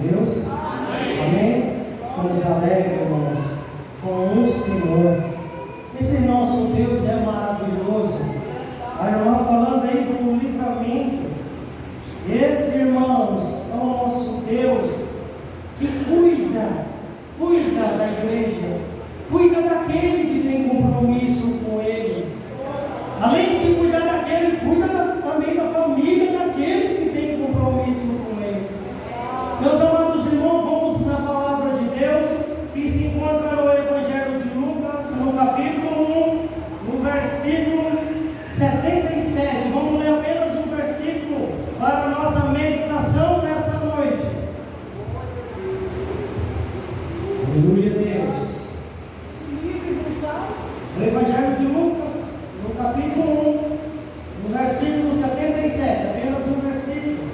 Deus? Amém? Estamos alegres, irmãos, com o Senhor. Esse nosso Deus é maravilhoso. A irmã falando aí do livramento. Esse, irmãos, é o nosso Deus que cuida da igreja, cuida daquele que tem compromisso com Ele. Além de cuidar daquele, cuida também da família daqueles que têm compromisso com Ele. Meus amados irmãos, vamos na palavra de Deus, que se encontra no Evangelho de Lucas, no capítulo 1, no versículo 77. Vamos ler apenas um versículo para a nossa meditação nessa noite. Aleluia, Deus. O Evangelho de Lucas, no capítulo 1, no versículo 77, apenas um versículo.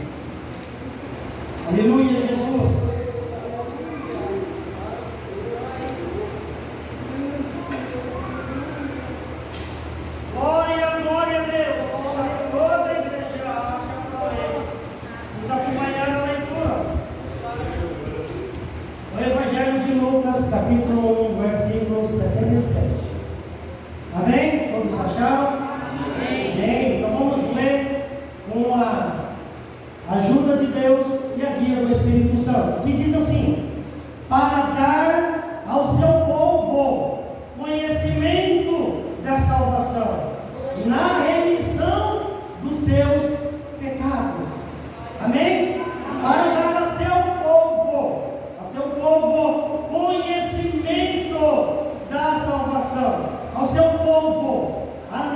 Aleluia, Jesus. Glória a Deus. Toda a igreja acha glória. Nos acompanhar na leitura. O Evangelho de Lucas, capítulo 1, versículo 77. Amém? Todos acharam? Amém. Então vamos ler com a ajuda de Deus e a guia do Espírito Santo, que diz assim: para dar ao seu povo conhecimento da salvação, na remissão dos seus pecados. Amém? Para dar a seu povo conhecimento da salvação, ao seu povo a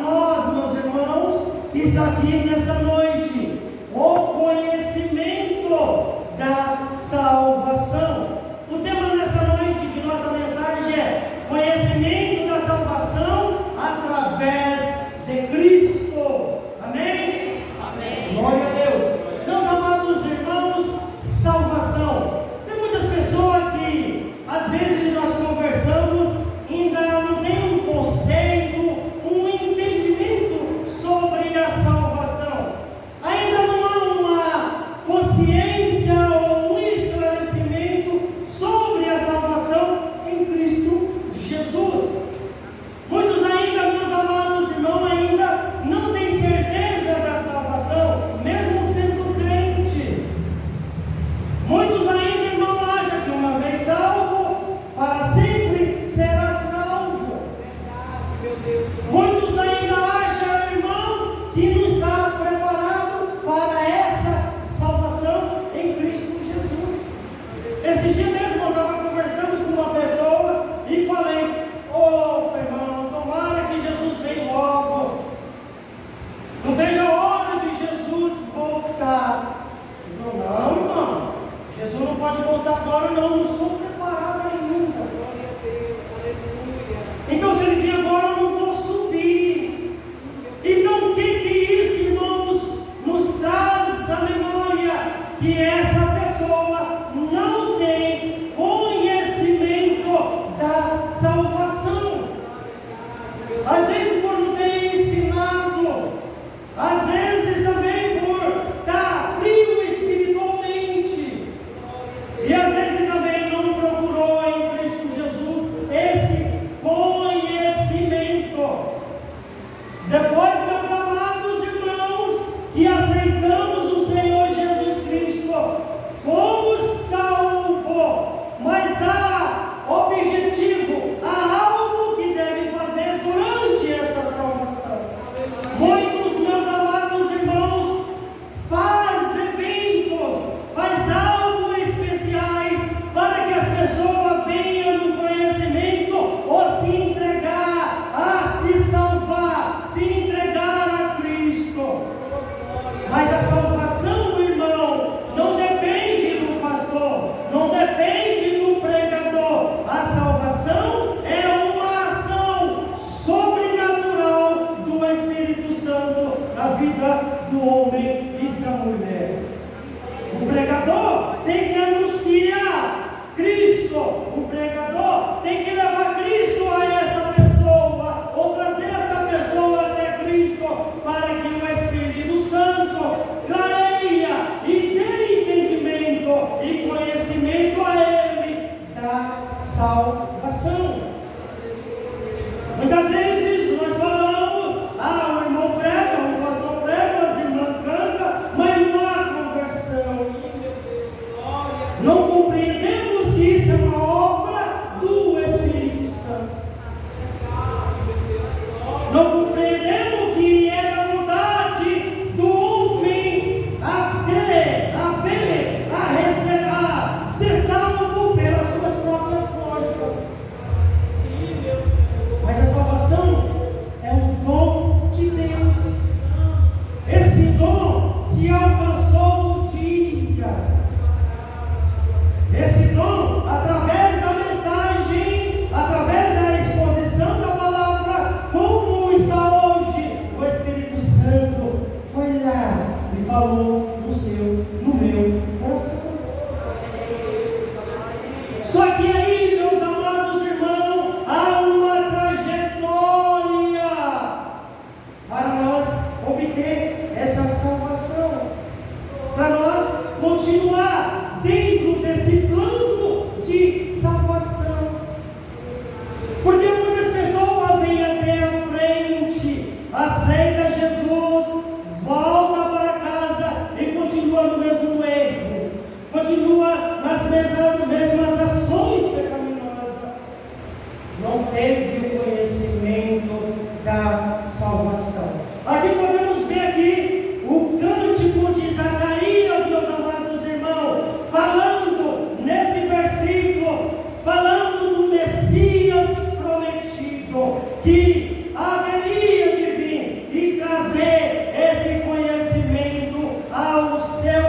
não teve o conhecimento da salvação. Aqui podemos ver aqui o cântico de Zacarias, meus amados irmãos, falando nesse versículo, falando do Messias prometido, que haveria de vir e trazer esse conhecimento ao seu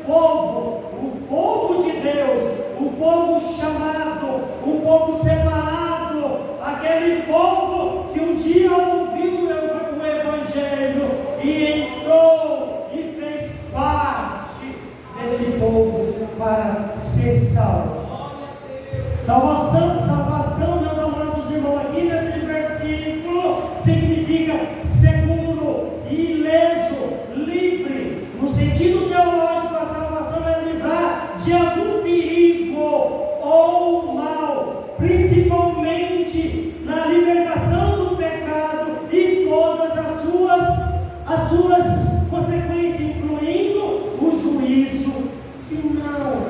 povo, o povo de Deus, o povo chamado, o povo separado, aquele povo que um dia ouviu o Evangelho e entrou e fez parte desse povo para ser salvo. Salvação, meus amados irmãos, aqui nesse versículo significa seguro, ileso, livre. No sentido teológico, a salvação é livrar de algum perigo ou mal, principalmente na libertação do pecado e todas as suas consequências, incluindo o juízo final.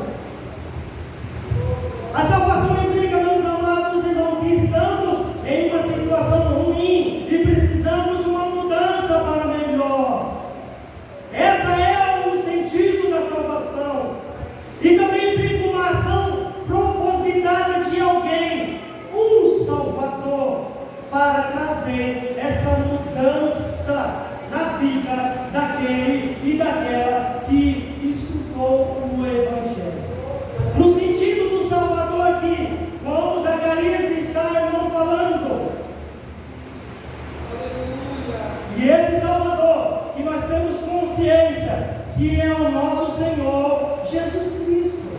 A salvação implica, meus amados irmãos, que estamos em uma situação ruim e precisamos de uma mudança para melhor. Esse é o sentido da salvação. E também implica uma ação propositada de alguém, um Salvador, para trazer essa mudança na vida daquele e daquela que escutou o Evangelho. No sentido do Salvador aqui, como Zacarias está, irmão, falando. E esse Salvador, que nós temos consciência, que é o nosso Senhor Jesus Cristo.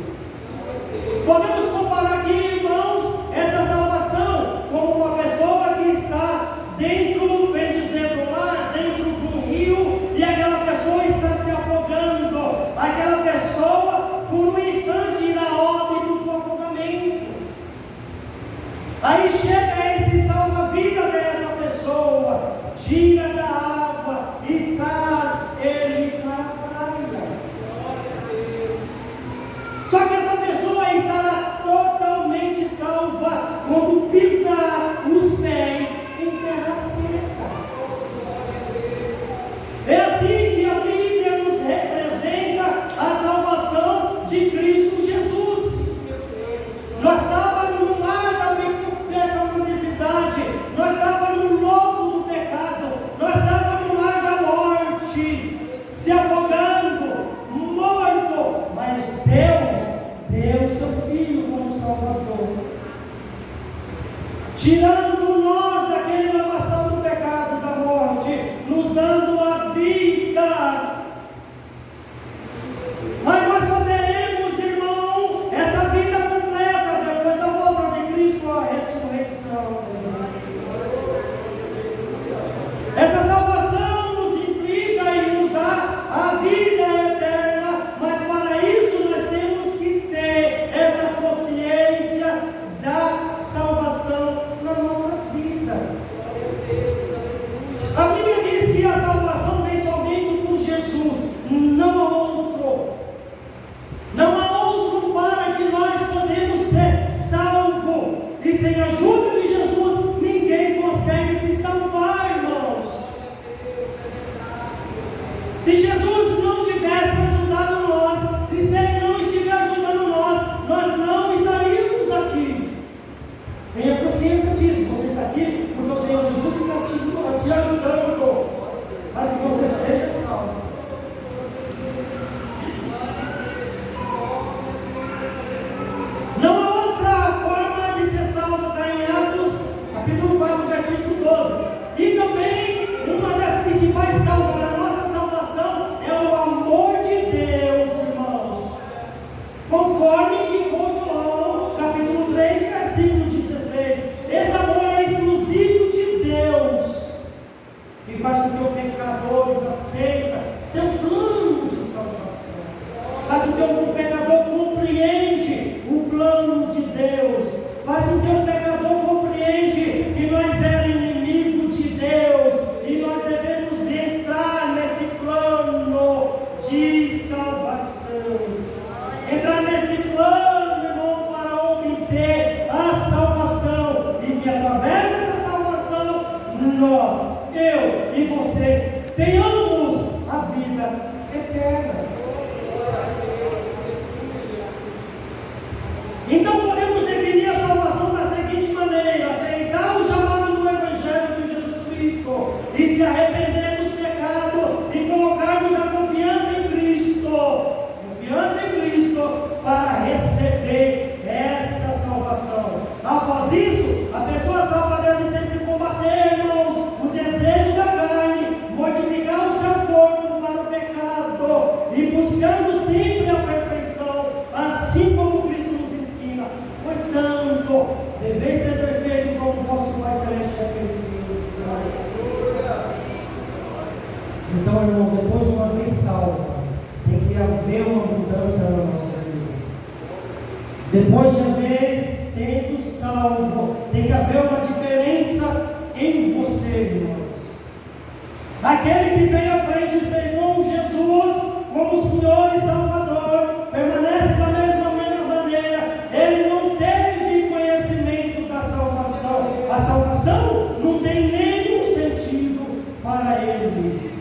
Podemos comparar aqui, irmãos, essa salvação como uma pessoa que está dentro, bem dizer, do mar, dentro do rio, e aquela pessoa está se afogando. Aquela pessoa, por um instante, irá a óbito do afogamento. Aí chega esse salva-vida dessa pessoa, tira da água e traz ele para a praia. Só que essa pessoa estará totalmente salva quando pisar os pés em terra seca. É assim que a Bíblia nos representa a salvação de Cristo Jesus. Nós estávamos no mar da pecaminosidade, nós estávamos no lodo do pecado, nós estávamos no mar da morte, se afogando, morto, mas Deus deu seu Filho como Salvador, tirando nós daquele lamaçal do pecado, da morte, nos dando a vida. Mas nós só teremos, irmão, essa vida completa depois da volta de Cristo, a ressurreição. Essa salvação nos implica e nos dá a vida eterna, mas para isso nós temos que ter essa consciência da salvação na nossa vida. A Bíblia diz que a salvação vem somente por Jesus, não há outro. Não há outro para que nós podemos ser salvos. E sem a ajuda de Jesus, ninguém consegue se salvar, irmãos. Se Jesus não tivesse ajudado nós, e se Ele não estiver ajudando nós, nós não estaríamos aqui. Tenha consciência disso. Você está aqui porque o Senhor Jesus está te ajudando para que você seja salvo. Não há outra forma de ser salvo, está em Atos, capítulo 4, versículo 12. E também, uma das principais causas da nossa salvação é o amor de Deus, irmãos. Conforme indicou João, capítulo 3, versículo 16. Esse amor é exclusivo de Deus, que faz com que os pecadores aceitem seu plano de salvação. Faz com que o pecador compreende o plano de Deus. Faz com que o pecador compreende que nós éramos inimigos através dessa salvação, eu e você, tenhamos a vida eterna. Então podemos definir a salvação da seguinte maneira: aceitar o chamado do Evangelho de Jesus Cristo e se arrepender dos pecados e colocarmos a confiança em Cristo para receber essa salvação. Após isso, a pessoa salva deve sempre combater, irmãos, o desejo da carne, mortificar o seu corpo para o pecado e buscando sempre a perfeição, assim como Cristo nos ensina. Portanto, deveis ser perfeitos como vosso Pai Celeste é perfeito. Então, irmão, depois de uma vez salvo, tem que haver uma mudança na nossa vida. Depois de haver sendo salvo, tem que haver uma diferença em você, irmãos. Aquele que vem à frente e aceitou Jesus como Senhor e Salvador, permanece da mesma maneira. Ele não teve conhecimento da salvação. A salvação não tem nenhum sentido para ele.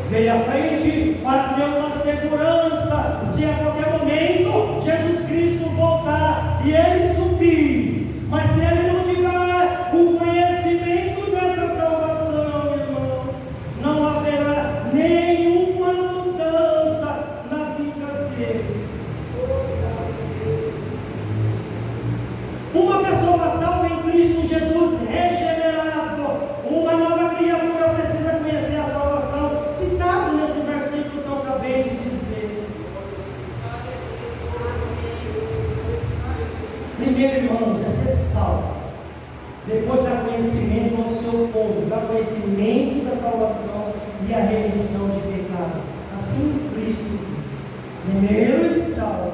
Veio à frente para ter uma segurança de a qualquer momento Jesus Cristo voltar e ele subir. Mas se ele não tiver o conhecimento dessa salvação, irmão, não haverá nenhuma mudança na vida dele. Uma pessoa salva em Cristo Jesus, regenerado, uma nova criatura, precisa conhecer a salvação, citado nesse versículo que eu acabei de dizer. Primeiro, irmãos, é ser salvo. Depois dá conhecimento ao seu povo, dá conhecimento da salvação e a remissão de pecado. Assim Cristo. Primeiro ele salva.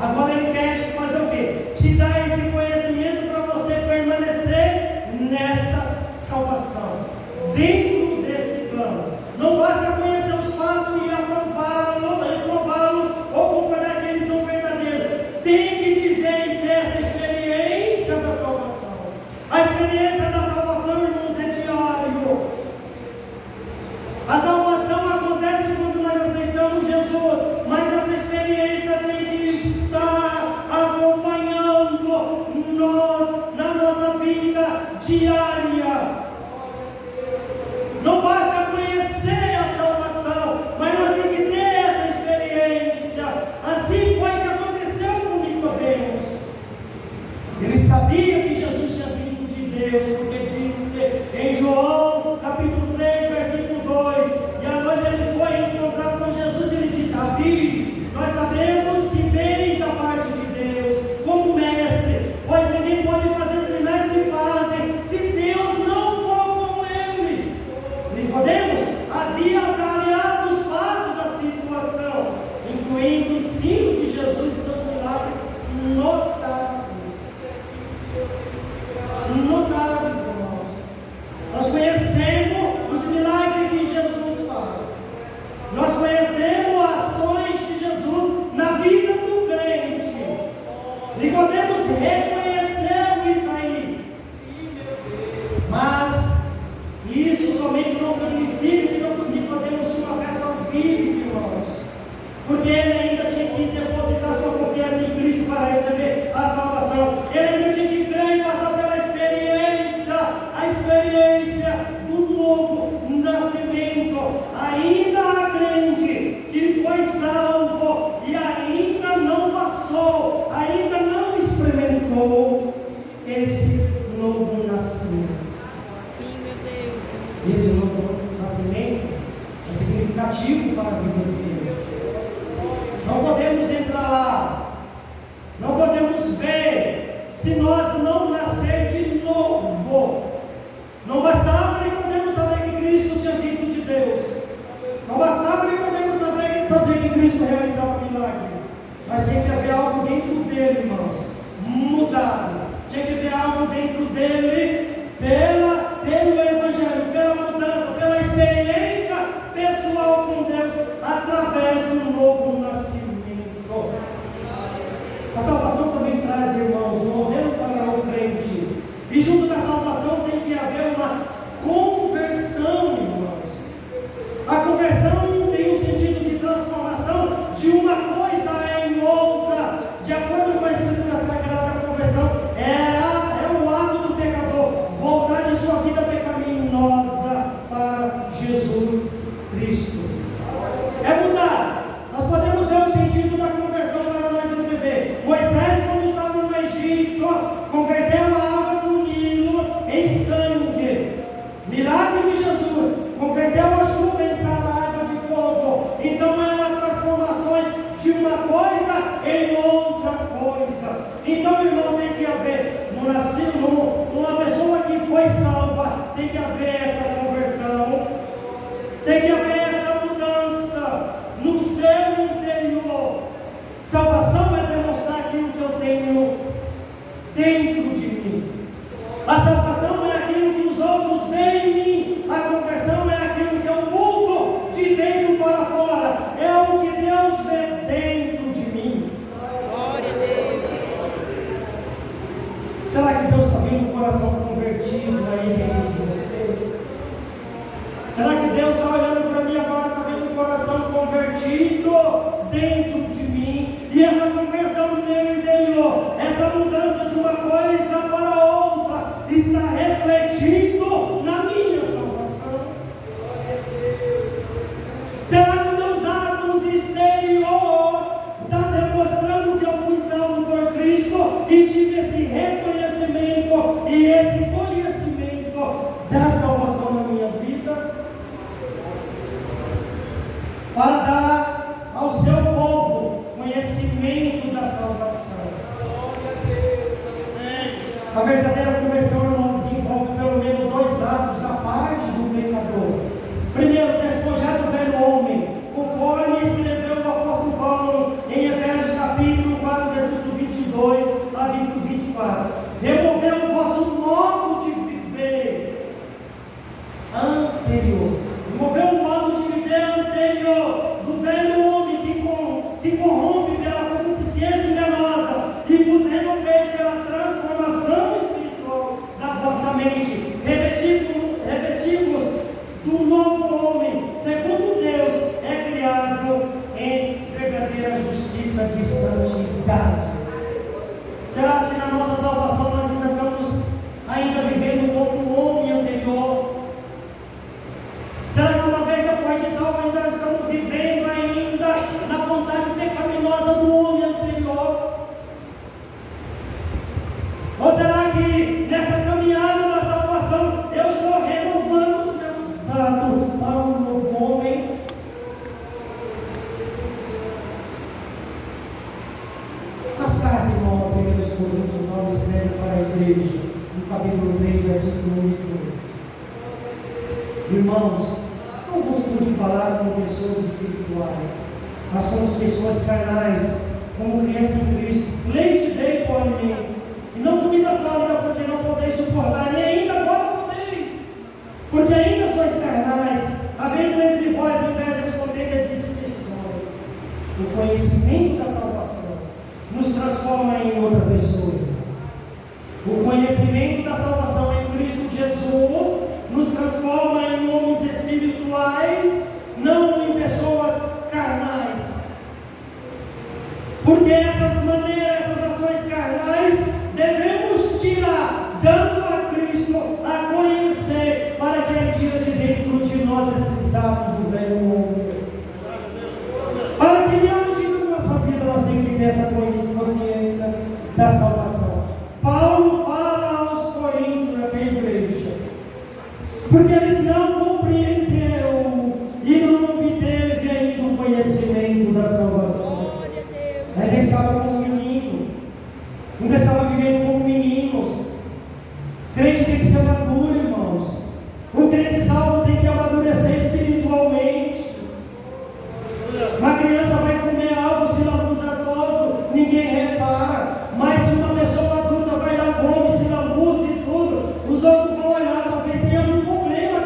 Agora ele quer te fazer o quê? Te dar esse conhecimento para você permanecer nessa salvação, dentro desse plano. Não basta conhecer os fatos e aprová-los ou concordar que eles são verdadeiros. Tem que viver e ter essa experiência da salvação. A experiência da salvação, irmãos, é diário. A salvação acontece quando nós aceitamos Jesus, mas essa experiência tem que estar acompanhando nós na nossa vida diária. Não basta conhecer a salvação, mas nós temos que ter essa experiência. Assim foi que aconteceu com Nicodemos. Ele sabia que Jesus tinha vindo de Deus, porque disse em João capítulo 3, versículo 2, e à noite ele foi encontrar com Jesus e ele disse: Rabi, nós sabemos que vens da parte de Deus, como mestre, pois ninguém pode fazer sinais que fazem, se Deus não for com ele. Nicodemos havia avaliado os fatos da situação, incluindo o ensino de Jesus e seus milagres notáveis. Notáveis, irmãos. Nós conhecemos os milagres que Jesus faz. Nós conhecemos ações de Jesus na vida do crente. Nicodemos reconheceu isso aí. Mas isso somente não significa que Nicodemos tinha uma fé salvífica, irmãos. Porque ele ainda tinha que depositar sua confiança em Cristo para receber a salvação. Ele ainda tinha que crer e passar pela a experiência do novo nascimento. Ainda há crente que foi salvo e ainda não passou, ainda não experimentou esse novo nascimento. Sim, meu Deus. Esse novo nascimento é significativo para a vida do crente. Não podemos entrar lá, não podemos ver se nós não nascer de novo. Não bastava Nicodemos saber que Cristo tinha vindo de Deus. Não bastava Nicodemos saber que Cristo realizava milagre. Mas tinha que haver algo dentro dele, irmãos, mudado. Tinha que haver algo dentro dele pelo Evangelho, pela mudança, pela experiência pessoal com Deus, através do novo nascimento. A salvação também traz, irmãos, um modelo para o crente que haver essa conversão, tem que haver essa mudança no seu interior. Salvação é demonstrar aquilo que eu tenho dentro de mim. A salvação não é aquilo que os outros veem em mim. A conversão é aquilo que eu mudo de dentro para fora. É o que Deus vê dentro de mim. Glória a Deus. Será que Deus está vendo um coração convertido aí dentro de você? Será que Deus está olhando para mim agora, está vendo um coração convertido dentro de mim? E essa conversão no meu interior, essa mudança de uma coisa para outra, está refletindo na minha salvação? Será que meus atos exterior está demonstrando que eu fui salvo por Cristo e tive esse reconhecimento e esse conhecimento da salvação na minha vida? Para dar ao seu povo conhecimento da salvação. A verdadeira conversão, irmãos, envolve pelo menos dois atos da parte do pecador. Primeiro, despojar do velho homem, conforme escreveu o apóstolo Paulo em Efésios capítulo 4, versículo 22 a 24. Remover o vosso modo de viver anterior. Remover o modo de viver anterior do velho homem que corrompe pela concupiscência enganosa e vos renoveis pela transformação espiritual da vossa mente, revestimos do novo homem, segundo Deus é criado em verdadeira justiça de santidade. Será que na nossa salvação nós ainda estamos vivendo como o homem anterior? Será que uma vez depois de salvo ainda estamos vivendo ainda na vontade pecaminosa do homem anterior? Ou será que nessa caminhada da salvação eu estou renovando os meus atos para um novo homem? Nas cartas, irmão, 1 Coríntios, Paulo escreve para a igreja, no capítulo 3, versículo 1 e 2. Irmãos, não vos pude falar como pessoas espirituais, mas como pessoas carnais, como crianças em Cristo. Leite dei por mim, e não comida sólida, porque não podeis suportar, e ainda agora podeis, porque ainda sois carnais, havendo entre vós invejas, contenda de dissensões. O conhecimento da salvação nos transforma em outra pessoa. O conhecimento da salvação em Cristo Jesus nos transforma em homens espirituais, não em pessoas carnais. Porque essas maneiras, essas ações carnais, devemos tirar, dando a Cristo a conhecer, para que Ele tire de dentro de nós esses atos do velho homem. Para que Ele agindo na nossa vida, nós temos que ter essa consciência da salvação. Paulo fala aos coríntios, da igreja, porque eles não compreenderam e não obteve ainda o conhecimento da salvação. Ainda estava como menino, ainda estava vivendo como meninos. Crente tem que ser maduro, irmãos. O crente salvo tem que amadurecer espiritualmente. Uma criança vai comer algo, se lambuza todo, ninguém repara. Mas se uma pessoa adulta vai lá, come, se lambuza e tudo, os outros vão olhar, talvez tenha algum problema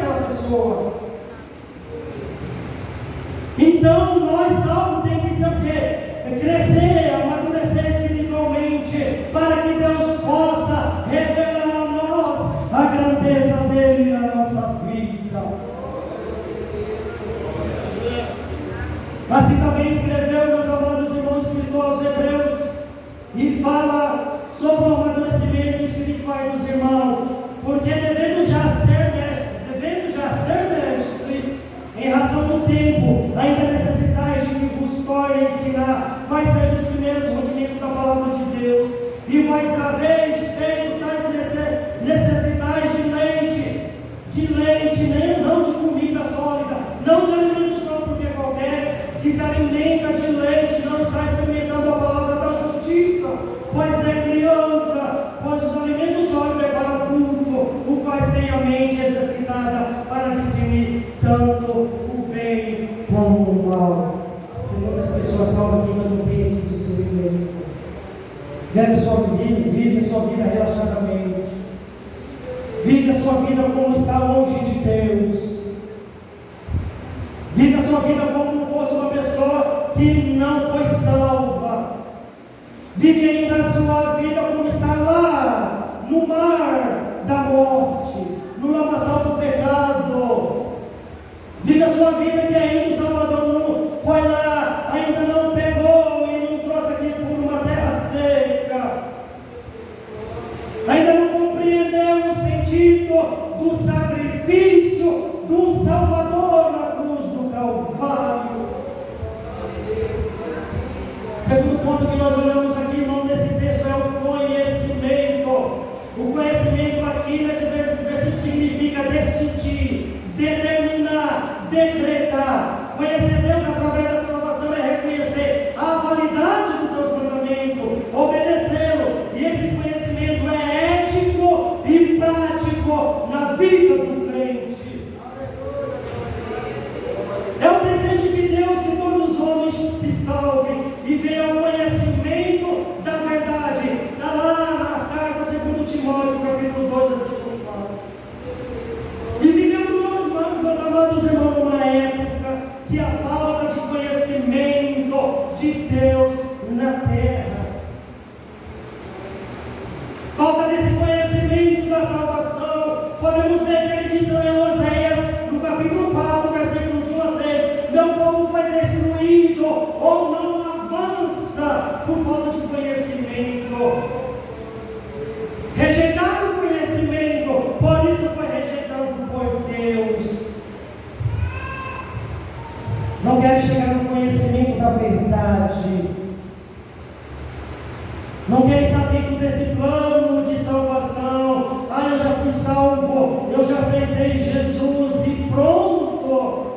Vive a sua vida relaxadamente. Vive a sua vida como está longe de Deus. Vive a sua vida como fosse uma pessoa que não foi salva. Vive ainda a sua vida como está lá no mar da morte, no lamaçal do pecado. Vive a sua vida que ainda o Salvador não foi lá, ainda não pegou e não trouxe aqui por uma terra seca. Ainda não compreendeu o sentido do sacrifício do Salvador na cruz do Calvário. Segundo ponto que nós olhamos aqui, irmão, nesse texto é o conhecimento. O conhecimento aqui nesse versículo significa decidir, determinar, decretar. Conhecer Deus através da salvação é reconhecer a validade dos teus mandamentos, obedecê-lo. E esse conhecimento é ético e prático na vida do crente. É o desejo de Deus que todos os homens se salvem e venham ao conhecimento da verdade. Está lá nas cartas segundo Timóteo, capítulo 2, versículo 4. E vivemos, meus amados irmãos, numa época que a falta de conhecimento de Deus na terra, falta desse conhecimento da salvação. Podemos ver que ele disse lá em Oséias, no capítulo 4, versículo de 1 a 6: meu povo foi destruído ou não avança por falta de conhecimento. Rejeitaram o conhecimento, por isso foi rejeitado por Deus. Não querem chegar no conhecimento da verdade. Não quer estar dentro desse plano de salvação. Eu já fui salvo, eu já aceitei Jesus e pronto.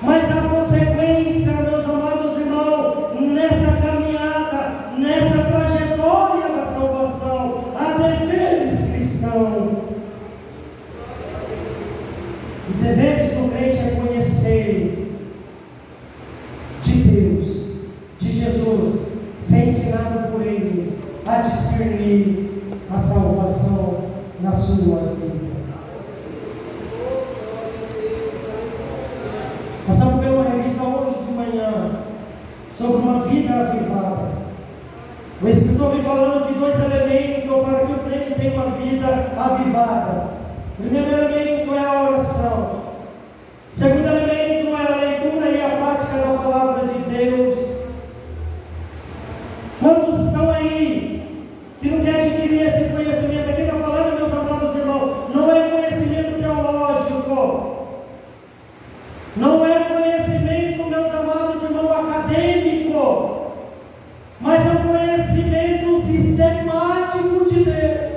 Mas a consequência, meus amados irmãos, nessa caminhada, nessa trajetória da salvação, há deveres cristãos. Os deveres do crente é conhecer de Deus, de Jesus, ser ensinado por Ele a discernir a salvação na sua vida. Passamos por uma revista hoje de manhã sobre uma vida avivada. O escritor vem falando de dois elementos para que o crente tenha uma vida avivada. O primeiro elemento é a oração. O segundo elemento é a leitura e a prática da palavra de Deus. Quantos estão aí que não querem adquirir esse conhecimento? Aqui está falando, meus amados irmãos, não é conhecimento teológico, não é conhecimento, meus amados irmãos, acadêmico, mas é um conhecimento sistemático de Deus.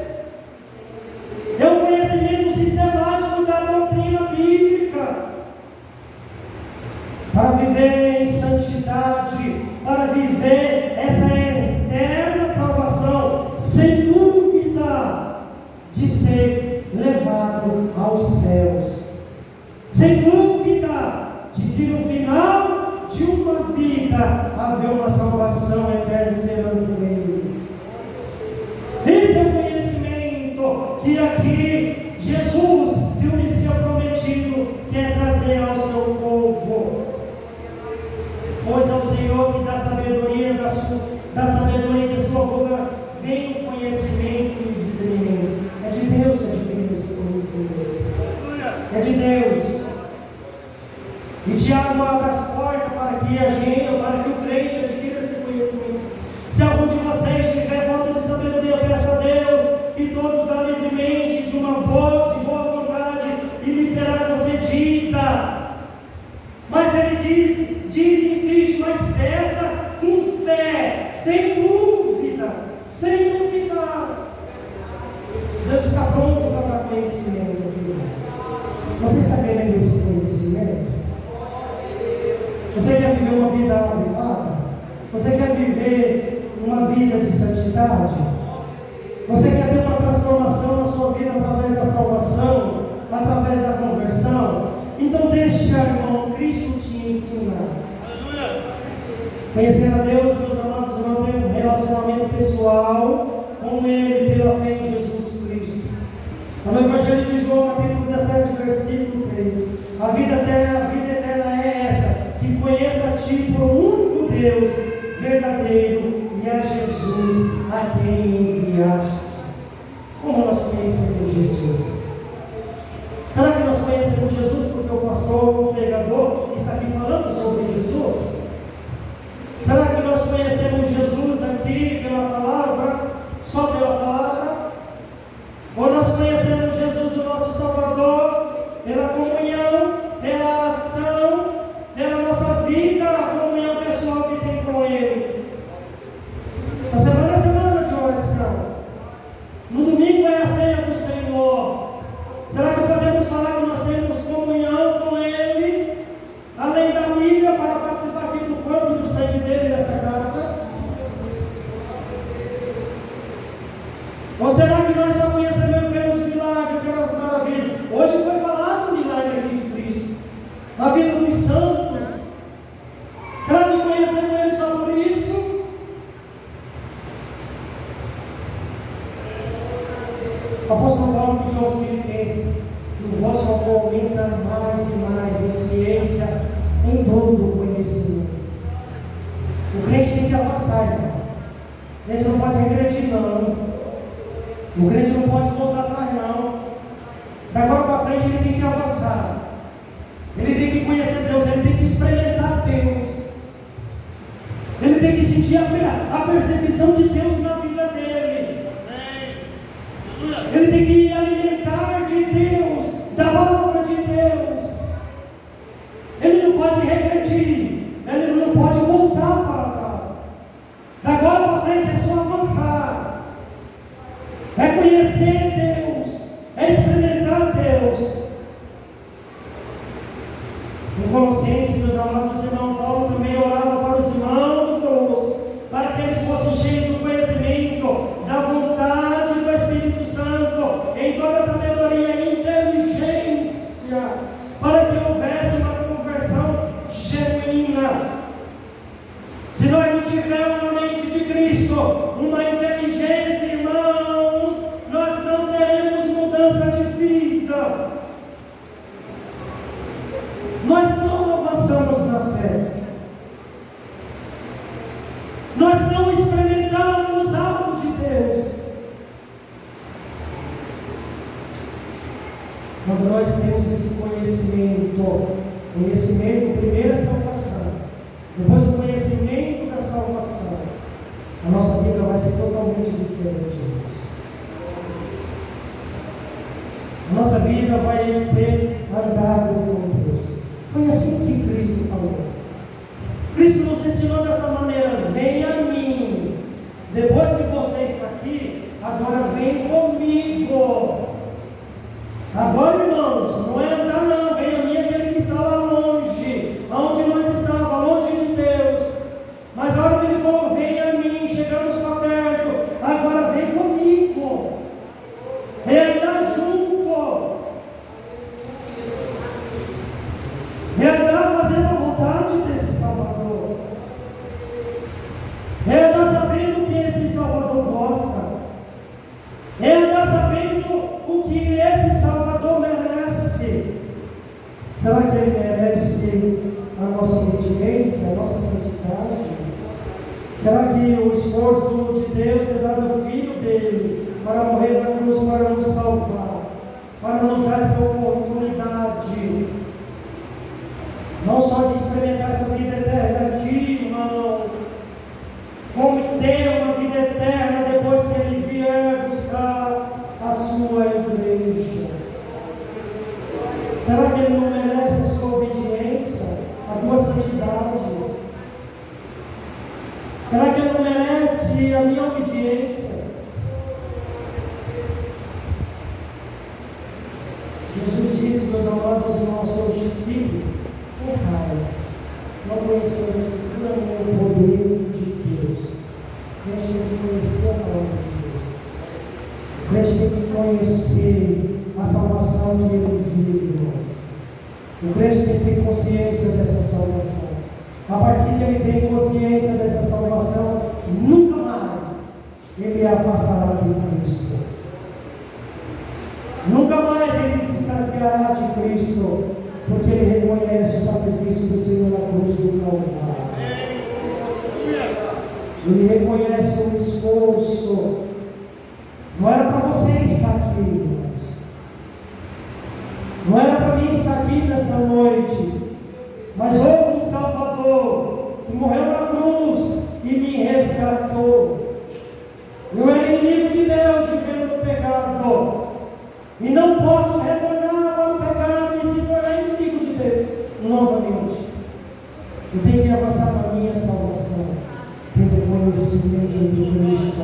É um conhecimento sistemático da doutrina bíblica, para viver em santidade, para viver essa eterna salvação, sem dúvida de ser levado aos céus, sem dúvida de que no final de uma vida haver uma salvação eterna esperando por Ele. Esse é o conhecimento que aqui Jesus, que o Messias prometido, quer trazer ao seu povo. Pois ao Senhor que dá sabedoria da sabedoria da sua boca vem o conhecimento e o discernimento. É de Deus que adquirimos esse conhecimento. É de Deus. E Tiago abre as portas para que o crente adquira esse conhecimento. Se algum de vocês tiver falta de sabedoria, peça a Deus, que todos dá livremente, de boa vontade, e lhe será concedida. Mas ele diz, insiste, mas peça com fé, sem dúvida, sem duvidar. Deus está pronto para dar conhecimento aqui. Você está querendo esse conhecimento? Você quer viver uma vida avivada? Você quer viver uma vida de santidade? Você quer ter uma transformação na sua vida através da salvação, através da conversão? Então deixa, irmão, Cristo te ensinar. Conhecer a Deus, meus amados irmãos, ter um relacionamento pessoal No Evangelho de João, capítulo 17, versículo 3. A vida eterna é esta, que conheça a Ti por único Deus verdadeiro e a Jesus a quem enviaste. Como nós conhecemos Jesus? Será que nós conhecemos Jesus porque o pastor, o pregador, está aqui falando sobre Jesus? Será que nós conhecemos Jesus aqui pela palavra, só pela palavra? Ou nós conhecemos Jesus, o nosso Salvador, pela comunhão, pela ação, pela nossa vida, a comunhão pessoal que tem com Ele? Essa semana é semana de oração. No domingo é a ceia do Senhor. Será que podemos falar que nós temos comunhão com Ele, além da Bíblia, para participar aqui do corpo e do sangue dele nesta casa? Ou será que nós só conhecemos pelos milagres, pelas maravilhas? Hoje foi falado o milagre aqui de Cristo, na vida dos santos. Será que conhecemos Ele só por isso? O apóstolo Paulo pediu aos Filipenses que o vosso amor aumenta mais e mais em ciência, em todo o conhecimento. O crente tem que avançar, irmão. O crente não pode regredir, não. O crente não pode voltar atrás, não. Da agora para frente ele tem que avançar. Ele tem que conhecer Deus, ele tem que experimentar Deus. Ele tem que sentir a percepção de Deus na vida dele. Ele tem que alimentar de Deus, da palavra de Deus. Ele não pode regredir, ele não pode voltar para trás. Da agora para frente é só avançar. É conhecer Deus, é experimentar Deus. Em Colossenses, meus amados irmãos, Paulo também orava para os irmãos de Colossos, para que eles fossem cheios do conhecimento, da vontade do Espírito Santo, em toda sabedoria e inteligência, para que houvesse uma conversão genuína. Se nós não tivermos uma mente de Cristo, uma inteligência, irmãos, nós não teremos mudança de vida. Nós não avançamos na fé. Nós não experimentamos algo de Deus. Quando nós temos esse conhecimento primeiro é salvação, depois o conhecimento da salvação, a nossa vida vai ser totalmente diferente, irmãos. A nossa vida vai ser andada com Deus. Foi assim que Cristo falou. Cristo nos ensinou dessa maneira: venha a mim. Depois que você está aqui, agora vem comigo. Agora, irmãos, não é andar não, vem a mim aquele que está lá longe, aonde nós estávamos, longe de Deus. Mas a hora que ele falou, vem a mim, chegamos para perto, agora vem comigo. É andar junto. É andar fazendo a vontade desse Salvador. É andar sabendo o que esse Salvador gosta. É andar sabendo o que esse Salvador merece. Será que ele merece a nossa obediência, a nossa santidade? Será que o esforço de Deus ter dado o Filho dele para morrer na cruz, para nos salvar, para nos dar essa oportunidade, não só de experimentar essa vida eterna aqui, irmão, como ter uma vida eterna depois que ele vier buscar a sua igreja? Será que ele não merece a sua obediência, a tua santidade? Será que ele não merece a minha obediência? Jesus disse, meus amados irmãos, aos seus discípulos: errais, não conheceram a Escritura nem o poder de Deus. O crente tem que conhecer a palavra de Deus. O crente tem que conhecer a salvação que ele vive, irmãos. O crente tem que ter consciência dessa salvação. A partir que ele tem consciência dessa salvação, nunca mais ele afastará de Cristo. Nunca mais ele distanciará de Cristo, porque ele reconhece o sacrifício do Senhor na cruz do Calvário. Ele reconhece o esforço. Não era para você estar aqui, irmãos. Não era para mim estar aqui nessa noite. Mas houve um Salvador que morreu na cruz e me resgatou. Eu era inimigo de Deus, vivendo no pecado. E não posso retornar para o pecado e se tornar inimigo de Deus novamente. Eu tenho que avançar para a minha salvação, tendo conhecimento de Cristo,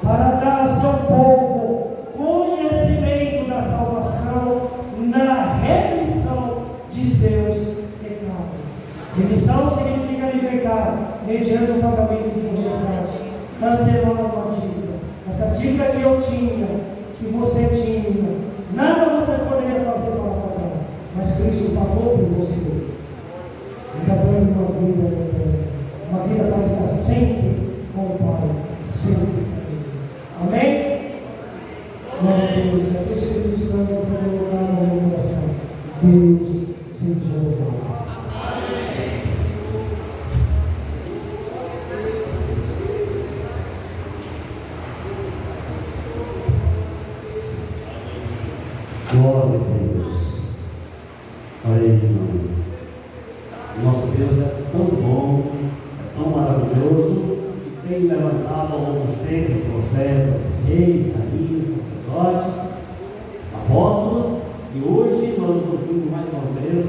para dar ao seu povo conhecimento da salvação na remissão de seus pecados. Remissão significa libertar, mediante o pagamento de um resgate, cancelar uma dívida. Essa dívida que eu tinha, que você tinha, nada você poderia fazer para pagar, mas Cristo pagou por você. Ele está dando uma vida eterna, uma vida para estar sempre com o Pai, sempre com Ele. Amém? Glória a Deus. É o Espírito Santo para colocar no meu coração. Deus seja louvado. Glória a Deus. Olha aí, irmão. Nosso Deus é tão bom, é tão maravilhoso, que tem levantado ao longo dos tempos profetas, reis, rainhas, sacerdotes, apóstolos, e hoje nós ouvimos mais uma vez,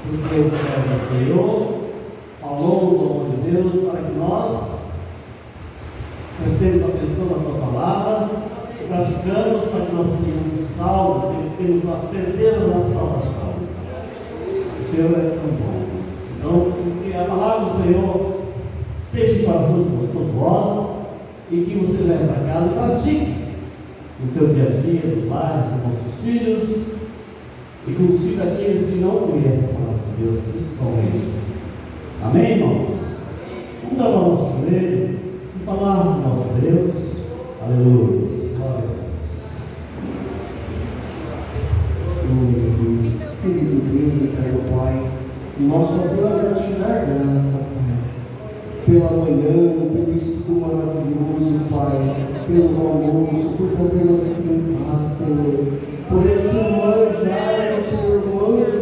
porque o servo do Senhor falou do amor de Deus para que nós prestemos atenção na tua palavra, praticamos para que nós sejamos salvos, temos a certeza da nossa salvação. O Senhor é tão bom. Então, que a palavra do Senhor esteja em corações de todos vós e que você leve para casa e pratique no teu dia a dia, nos lares, com nossos filhos e contigo aqueles que não conhecem a palavra de Deus, principalmente. Amém, irmãos? Vamos dar o nosso joelho e falar com o nosso Deus. Aleluia. Glória a Deus. Glória a Deus. Querido Deus, eterno Pai, nós só temos a te dar graça, Pai, pela manhã, pelo estudo maravilhoso, Pai, pelo almoço, por trazermos aqui em paz, Senhor, por este manjar, Senhor,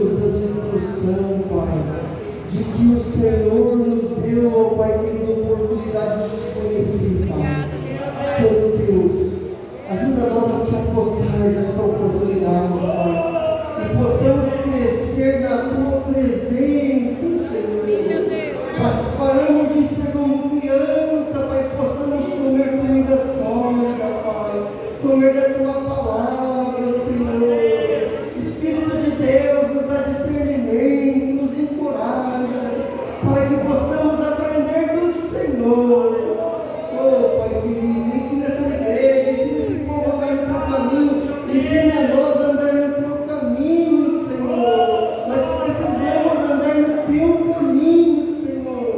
nos dando instrução, Pai, de que o Senhor nos deu, ó Pai querido, a oportunidade de te conhecer, Pai. Santo Deus, ajuda nós a se apossar desta oportunidade, Pai, e possamos crescer na tua presença, Senhor. Nós paramos de ser como criança, Pai, possamos comer comida sólida, Pai, comer da tua palavra, Senhor. Espírito de Deus, nos dá discernimento, nos encoraja, para que possamos aprender do Senhor. Oh, Pai querido, ensina essa igreja, ensina esse povo a andar no teu caminho, ensina a nós a andar no teu caminho, Senhor. Nós precisamos andar no teu caminho, Senhor.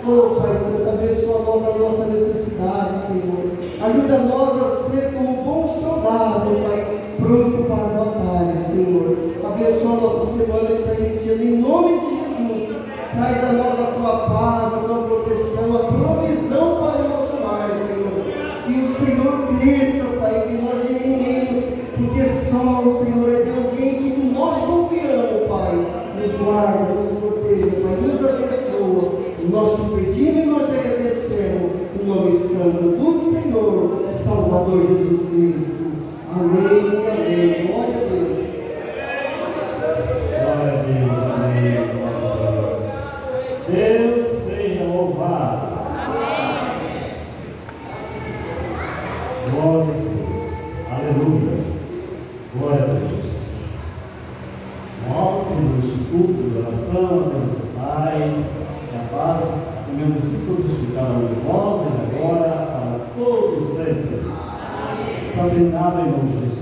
Oh, Pai Santo, abençoa nós a nossa necessidade, Senhor. Ajuda nós a ser como bom soldado, Pai, pronto para a batalha, Senhor. Abençoa a nossa semana que está iniciando em nome de Jesus. Traz a nós a tua paz, a tua proteção, a provisão para o nosso lar, Senhor. Que o Senhor cresça, Pai, que nós diminuímos, porque só o Senhor é Deus e em que nós confiamos, Pai. Nos guarda, nos proteja, Pai, nos abençoa. Nós te pedimos e nós te agradecemos, no nome santo do Senhor e Salvador Jesus Cristo. Amém e amém. Glória a Deus. Glória a Deus, amém. Glória a Deus. Deus seja louvado. Amém. Glória a Deus. Aleluia. Glória a Deus. Nós temos este culto de oração, temos o Pai, que a paz, o meu Espírito de cada um de nós, desde agora, para todos sempre. Está terminado em nome de Jesus.